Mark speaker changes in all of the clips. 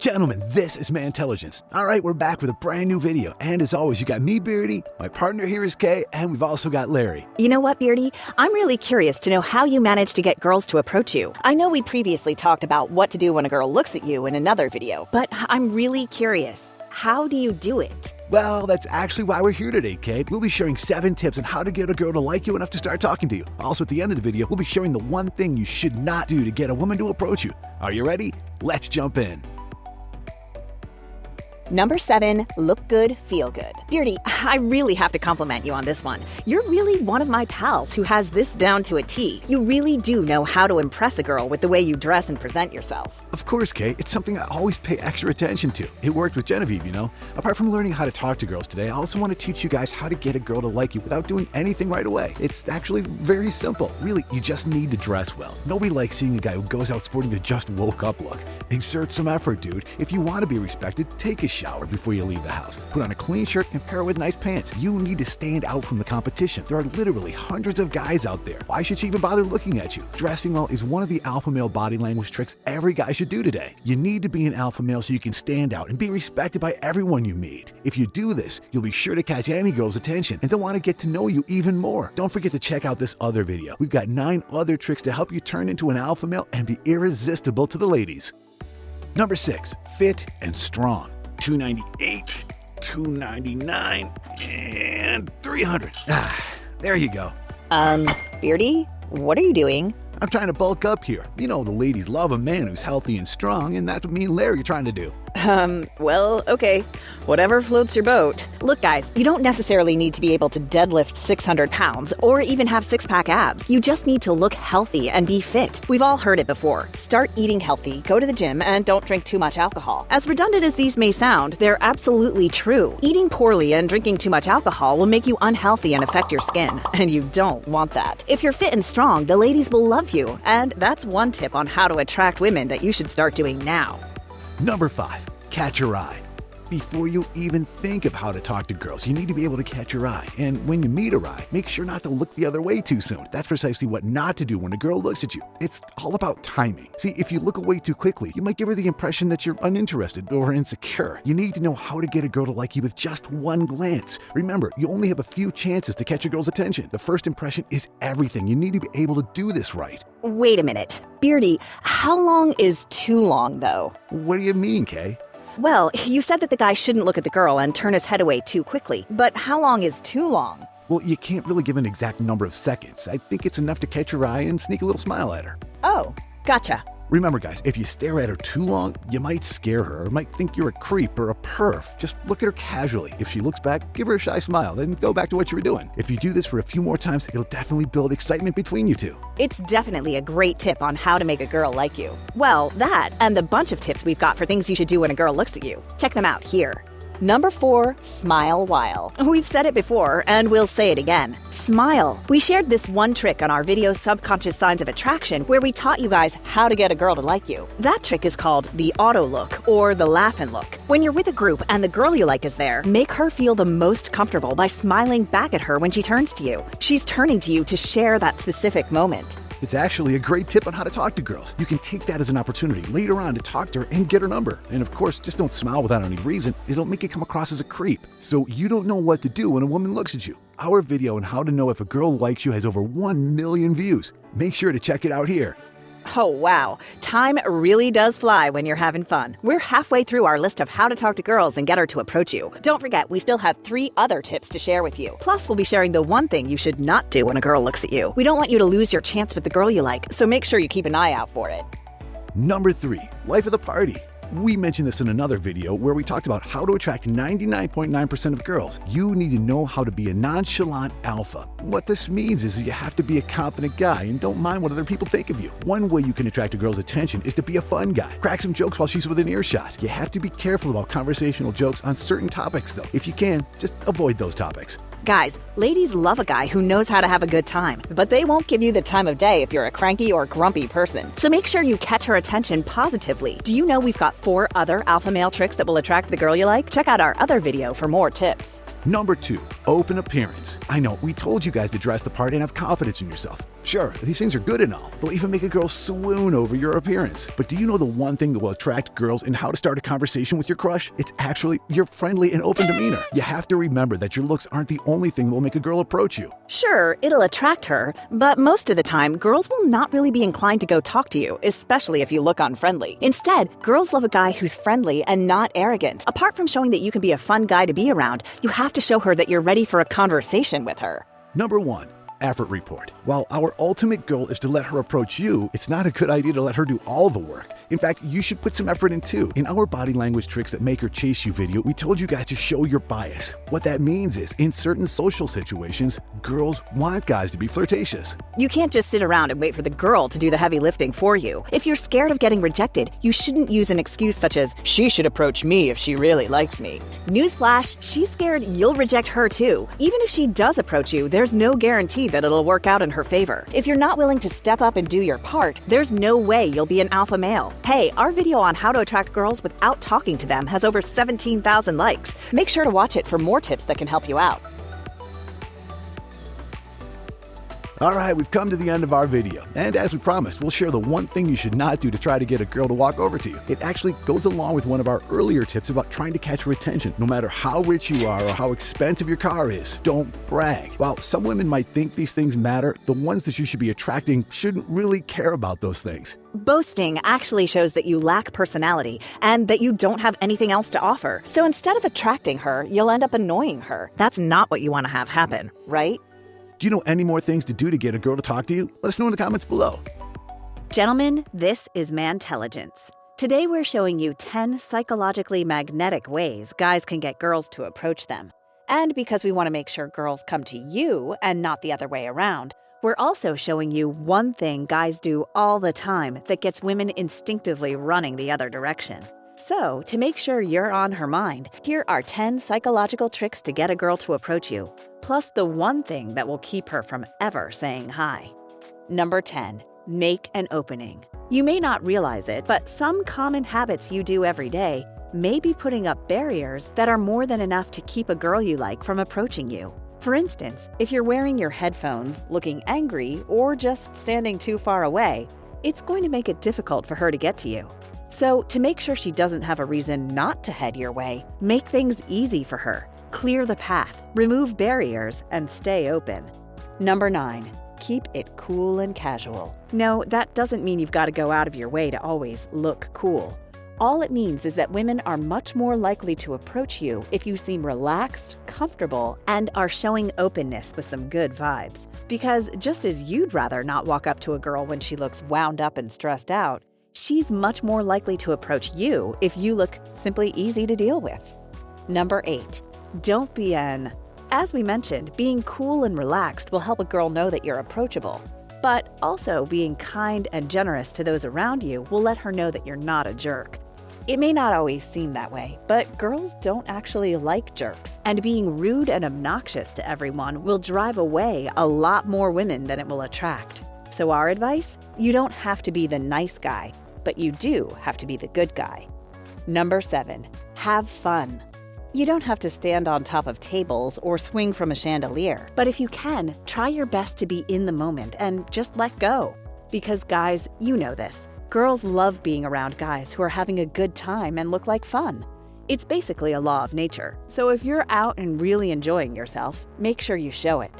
Speaker 1: Gentlemen, this is Mantelligence. Alright, we're back with a brand new video. And as always, you got me, Beardy, my partner here is Kay, and we've also got Larry.
Speaker 2: You know what, Beardy? I'm really curious to know how you manage to get girls to approach you. I know we previously talked about what to do when a girl looks at you in another video, but I'm really curious. How do you do it?
Speaker 1: Well, that's actually why we're here today, Kay. We'll be sharing 7 tips on how to get a girl to like you enough to start talking to you. Also, at the end of the video, we'll be sharing the one thing you should not do to get a woman to approach you. Are you ready? Let's jump in.
Speaker 2: Number 7, look good, feel good. Beardy, I really have to compliment you on this one. You're really one of my pals who has this down to a T. You really do know how to impress a girl with the way you dress and present yourself.
Speaker 1: Of course, Kay. It's something I always pay extra attention to. It worked with Genevieve, you know. Apart from learning how to talk to girls today, I also want to teach you guys how to get a girl to like you without doing anything right away. It's actually very simple. Really, you just need to dress well. Nobody likes seeing a guy who goes out sporting the just woke up look. Exert some effort, dude. If you want to be respected, take a shower before you leave the house. Put on a clean shirt and pair it with nice pants. You need to stand out from the competition. There are literally hundreds of guys out there. Why should she even bother looking at you? Dressing well is one of the alpha male body language tricks every guy should do today. You need to be an alpha male so you can stand out and be respected by everyone you meet. If you do this, you'll be sure to catch any girl's attention and they'll want to get to know you even more. Don't forget to check out this other video. We've got 9 other tricks to help you turn into an alpha male and be irresistible to the ladies. Number 6, fit and strong. 298, 299, and 300. There you go.
Speaker 2: Beardy, what are you doing?
Speaker 1: I'm trying to bulk up here. You know the ladies love a man who's healthy and strong, and that's what me and Larry are trying to do.
Speaker 2: Well, okay. Whatever floats your boat. Look, guys, you don't necessarily need to be able to deadlift 600 pounds or even have six-pack abs. You just need to look healthy and be fit. We've all heard it before. Start eating healthy, go to the gym, and don't drink too much alcohol. As redundant as these may sound, they're absolutely true. Eating poorly and drinking too much alcohol will make you unhealthy and affect your skin, and you don't want that. If you're fit and strong, the ladies will love you, and that's one tip on how to attract women that you should start doing now.
Speaker 1: Number 5, catch her eye. Before you even think of how to talk to girls, you need to be able to catch her eye. And when you meet her eye, make sure not to look the other way too soon. That's precisely what not to do when a girl looks at you. It's all about timing. See, if you look away too quickly, you might give her the impression that you're uninterested or insecure. You need to know how to get a girl to like you with just one glance. Remember, you only have a few chances to catch a girl's attention. The first impression is everything. You need to be able to do this right.
Speaker 2: Wait a minute. Beardy, how long is too long, though?
Speaker 1: What do you mean, Kay?
Speaker 2: Well, you said that the guy shouldn't look at the girl and turn his head away too quickly, but how long is too long?
Speaker 1: Well, you can't really give an exact number of seconds. I think it's enough to catch her eye and sneak a little smile at her.
Speaker 2: Oh, gotcha.
Speaker 1: Remember, guys, if you stare at her too long, you might scare her or might think you're a creep or a perf. Just look at her casually. If she looks back, give her a shy smile, then go back to what you were doing. If you do this for a few more times, it'll definitely build excitement between you two.
Speaker 2: It's definitely a great tip on how to make a girl like you. Well, that and the bunch of tips we've got for things you should do when a girl looks at you. Check them out here. Number 4, smile while. We've said it before, and we'll say it again. Smile. We shared this one trick on our video Subconscious Signs of Attraction where we taught you guys how to get a girl to like you. That trick is called the auto look or the laugh-in look. When you're with a group and the girl you like is there, make her feel the most comfortable by smiling back at her when she turns to you. She's turning to you to share that specific moment.
Speaker 1: It's actually a great tip on how to talk to girls. You can take that as an opportunity later on to talk to her and get her number. And of course, just don't smile without any reason. It'll make you come across as a creep. So you don't know what to do when a woman looks at you. Our video on how to know if a girl likes you has over 1 million views. Make sure to check it out here.
Speaker 2: Oh, wow. Time really does fly when you're having fun. We're halfway through our list of how to talk to girls and get her to approach you. Don't forget, we still have 3 other tips to share with you. Plus, we'll be sharing the one thing you should not do when a girl looks at you. We don't want you to lose your chance with the girl you like, so make sure you keep an eye out for it.
Speaker 1: Number 3, life of the party. We mentioned this in another video where we talked about how to attract 99.9% of girls. You need to know how to be a nonchalant alpha. What this means is you have to be a confident guy and don't mind what other people think of you. One way you can attract a girl's attention is to be a fun guy. Crack some jokes while she's within earshot. You have to be careful about conversational jokes on certain topics though. If you can, just avoid those topics.
Speaker 2: Guys, ladies love a guy who knows how to have a good time, but they won't give you the time of day if you're a cranky or grumpy person. So make sure you catch her attention positively. Do you know we've got 4 other alpha male tricks that will attract the girl you like? Check out our other video for more tips.
Speaker 1: Number 2, open appearance. I know, we told you guys to dress the part and have confidence in yourself. Sure, these things are good and all. They'll even make a girl swoon over your appearance. But do you know the one thing that will attract girls and how to start a conversation with your crush? It's actually your friendly and open demeanor. You have to remember that your looks aren't the only thing that will make a girl approach you.
Speaker 2: Sure, it'll attract her, but most of the time, girls will not really be inclined to go talk to you, especially if you look unfriendly. Instead, girls love a guy who's friendly and not arrogant. Apart from showing that you can be a fun guy to be around, you have to show her that you're ready for a conversation with her.
Speaker 1: Number 1. Effort report. While our ultimate goal is to let her approach you, it's not a good idea to let her do all the work. In fact, you should put some effort in too. In our body language tricks that make her chase you video, we told you guys to show your bias. What that means is, in certain social situations, girls want guys to be flirtatious.
Speaker 2: You can't just sit around and wait for the girl to do the heavy lifting for you. If you're scared of getting rejected, you shouldn't use an excuse such as, she should approach me if she really likes me. Newsflash, she's scared you'll reject her too. Even if she does approach you, there's no guarantee that it'll work out in her favor. If you're not willing to step up and do your part, there's no way you'll be an alpha male. Hey, our video on how to attract girls without talking to them has over 17,000 likes. Make sure to watch it for more tips that can help you out.
Speaker 1: Alright, we've come to the end of our video. And as we promised, we'll share the one thing you should not do to try to get a girl to walk over to you. It actually goes along with one of our earlier tips about trying to catch her attention. No matter how rich you are or how expensive your car is, don't brag. While some women might think these things matter, the ones that you should be attracting shouldn't really care about those things.
Speaker 2: Boasting actually shows that you lack personality and that you don't have anything else to offer. So instead of attracting her, you'll end up annoying her. That's not what you want to have happen, right?
Speaker 1: Do you know any more things to do to get a girl to talk to you? Let us know in the comments below.
Speaker 2: Gentlemen, this is Mantelligence. Today we're showing you 10 psychologically magnetic ways guys can get girls to approach them. And because we want to make sure girls come to you and not the other way around, we're also showing you one thing guys do all the time that gets women instinctively running the other direction. So, to make sure you're on her mind, here are 10 psychological tricks to get a girl to approach you, plus the one thing that will keep her from ever saying hi. Number 10. Make an opening. You may not realize it, but some common habits you do every day may be putting up barriers that are more than enough to keep a girl you like from approaching you. For instance, if you're wearing your headphones, looking angry, or just standing too far away, it's going to make it difficult for her to get to you. So, to make sure she doesn't have a reason not to head your way, make things easy for her. Clear the path, remove barriers, and stay open. Number 9. Keep it cool and casual. No, that doesn't mean you've got to go out of your way to always look cool. All it means is that women are much more likely to approach you if you seem relaxed, comfortable, and are showing openness with some good vibes. Because just as you'd rather not walk up to a girl when she looks wound up and stressed out, she's much more likely to approach you if you look simply easy to deal with. Number 8. Don't be an... As we mentioned, being cool and relaxed will help a girl know that you're approachable. But also being kind and generous to those around you will let her know that you're not a jerk. It may not always seem that way, but girls don't actually like jerks, and being rude and obnoxious to everyone will drive away a lot more women than it will attract. So our advice? You don't have to be the nice guy, but you do have to be the good guy. Number 7. Have fun. You don't have to stand on top of tables or swing from a chandelier, but if you can, try your best to be in the moment and just let go. Because guys, you know this. Girls love being around guys who are having a good time and look like fun. It's basically a law of nature, so if you're out and really enjoying yourself, make sure you show it.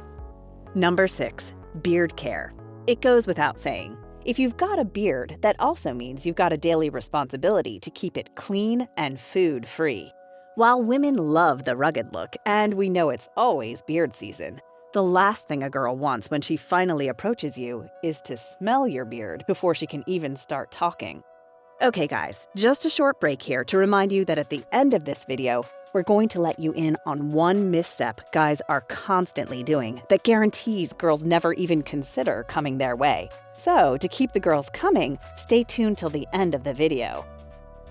Speaker 2: Number 6. Beard care. It goes without saying. If you've got a beard, that also means you've got a daily responsibility to keep it clean and food-free. While women love the rugged look, and we know it's always beard season, the last thing a girl wants when she finally approaches you is to smell your beard before she can even start talking. Okay guys, just a short break here to remind you that at the end of this video, we're going to let you in on one misstep guys are constantly doing that guarantees girls never even consider coming their way. So, to keep the girls coming, stay tuned till the end of the video.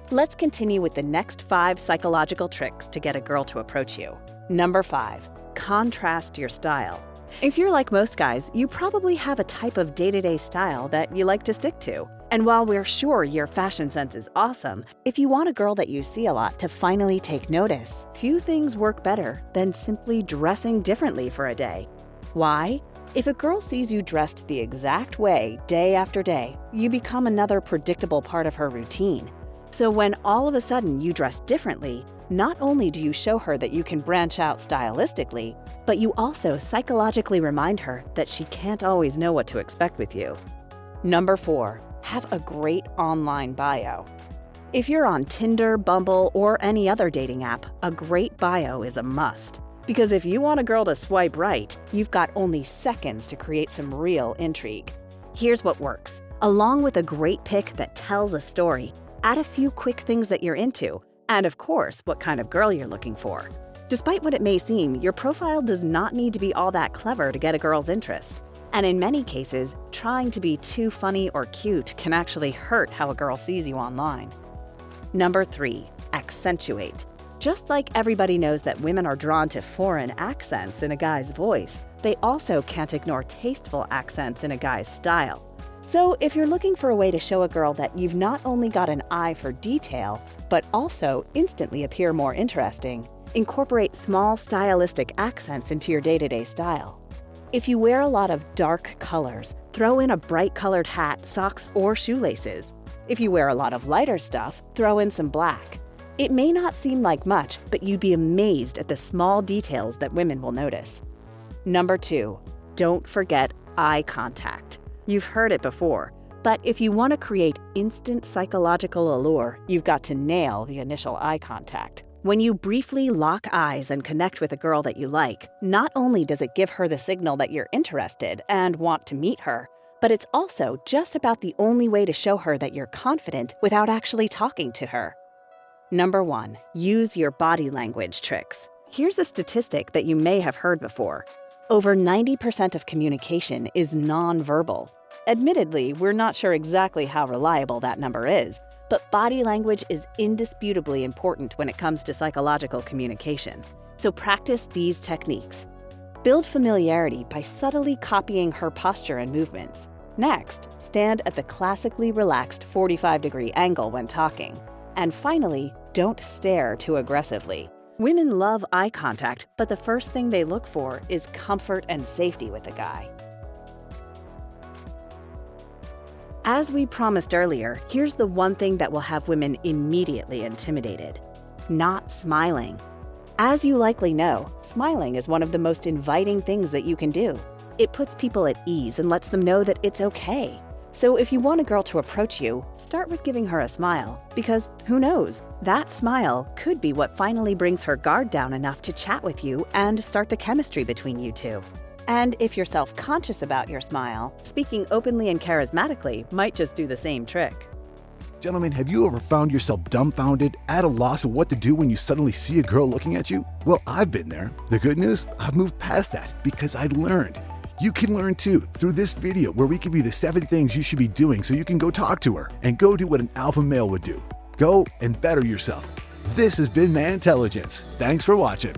Speaker 2: Let's continue with the next 5 psychological tricks to get a girl to approach you. Number 5. Contrast your style. If you're like most guys, you probably have a type of day-to-day style that you like to stick to. And while we're sure your fashion sense is awesome, if you want a girl that you see a lot to finally take notice, few things work better than simply dressing differently for a day. Why? If a girl sees you dressed the exact way day after day, you become another predictable part of her routine. So when all of a sudden you dress differently, not only do you show her that you can branch out stylistically, but you also psychologically remind her that she can't always know what to expect with you. Number 4, have a great online bio. If you're on Tinder, Bumble, or any other dating app, a great bio is a must. Because if you want a girl to swipe right, you've got only seconds to create some real intrigue. Here's what works. Along with a great pic that tells a story, add a few quick things that you're into, and of course, what kind of girl you're looking for. Despite what it may seem, your profile does not need to be all that clever to get a girl's interest. And in many cases, trying to be too funny or cute can actually hurt how a girl sees you online. Number 3, accentuate. Just like everybody knows that women are drawn to foreign accents in a guy's voice, they also can't ignore tasteful accents in a guy's style. So if you're looking for a way to show a girl that you've not only got an eye for detail, but also instantly appear more interesting, incorporate small stylistic accents into your day-to-day style. If you wear a lot of dark colors, throw in a bright colored hat, socks, or shoelaces. If you wear a lot of lighter stuff, throw in some black. It may not seem like much, but you'd be amazed at the small details that women will notice. Number 2, don't forget eye contact. You've heard it before, but if you want to create instant psychological allure, you've got to nail the initial eye contact. When you briefly lock eyes and connect with a girl that you like, not only does it give her the signal that you're interested and want to meet her, but it's also just about the only way to show her that you're confident without actually talking to her. Number 1, use your body language tricks. Here's a statistic that you may have heard before. Over 90% of communication is nonverbal. Admittedly, we're not sure exactly how reliable that number is, but body language is indisputably important when it comes to psychological communication. So practice these techniques. Build familiarity by subtly copying her posture and movements. Next, stand at the classically relaxed 45-degree angle when talking. And finally, don't stare too aggressively. Women love eye contact, but the first thing they look for is comfort and safety with a guy. As we promised earlier, here's the one thing that will have women immediately intimidated: not smiling. As you likely know, smiling is one of the most inviting things that you can do. It puts people at ease and lets them know that it's okay. So if you want a girl to approach you, start with giving her a smile, because who knows, that smile could be what finally brings her guard down enough to chat with you and start the chemistry between you two. And if you're self-conscious about your smile, speaking openly and charismatically might just do the same trick.
Speaker 1: Gentlemen, have you ever found yourself dumbfounded, at a loss of what to do when you suddenly see a girl looking at you? Well, I've been there. The good news, I've moved past that because I learned. You can learn too through this video where we give you the 7 things you should be doing so you can go talk to her and go do what an alpha male would do. Go and better yourself. This has been Man Intelligence. Thanks for watching.